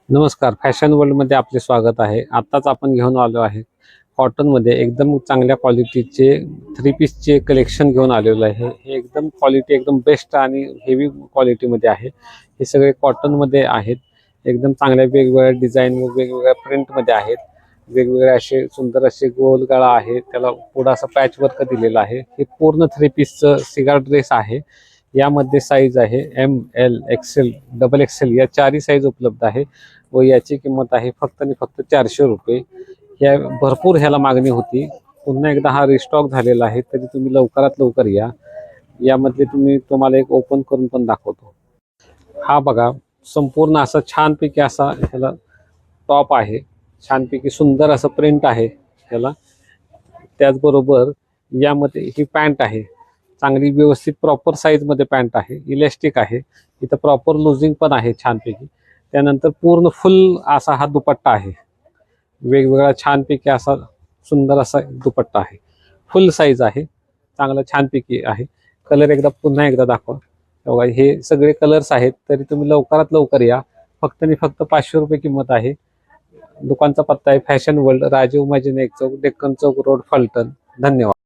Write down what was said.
नमस्कार, फॅशन वर्ल्डमध्ये आपले स्वागत आहे. आत्ताच आपण घेऊन आलो आहे कॉटनमध्ये एकदम चांगल्या क्वालिटीचे थ्री पीसचे कलेक्शन घेऊन आलेलो आहे. हे एकदम क्वालिटी एकदम बेस्ट आणि हेवी क्वालिटीमध्ये आहे. हे सगळे कॉटनमध्ये आहेत. एकदम चांगल्या वेगवेगळ्या डिझाईन व वेगवेगळ्या प्रिंटमध्ये आहेत. वेगवेगळे असे सुंदर असे गोल गळा आहे, त्याला पुढं असं पॅच वर्क दिलेलं आहे. हे पूर्ण थ्री पीसचं सिगार ड्रेस आहे. यामध्ये साईज आहे M L XL double XL या चारही साईज उपलब्ध आहे व याची किंमत आहे फक्त आणि फक्त 400 रुपये. या भरपूर ह्याला मागणी होती. पुन्हा एकदा हा रिस्टॉक झालेला आहे, तरी तुम्ही लवकरात लवकर या. यामध्ये तुम्हाला एक ओपन करून पण दाखवतो. हा बघा, संपूर्ण असा छानपैकी असा ह्याला टॉप आहे. छानपैकी सुंदर असं प्रिंट आहे ह्याला. त्याचबरोबर यामध्ये ही पॅन्ट आहे. चांगली व्यवस्थित प्रॉपर साईजमध्ये पॅन्ट आहे. इलॅस्टिक आहे. इथं प्रॉपर लुझिंग पण आहे छानपैकी. त्यानंतर पूर्ण फुल असा हा दुपट्टा आहे. वेगवेगळा छानपैकी असा सुंदर असा दुपट्टा आहे. फुल साईज आहे. चांगला छानपैकी आहे. कलर पुन्हा एकदा दाखवा. बघा, हे सगळे कलर्स आहेत, तरी तुम्ही लवकरात लवकर या. फक्त आणि फक्त 500 रुपये किंमत आहे. दुकानचा पत्ता आहे फॅशन वर्ल्ड, राजीव माजिने चौक, डेक्कन चौक रोड, फलटण. धन्यवाद.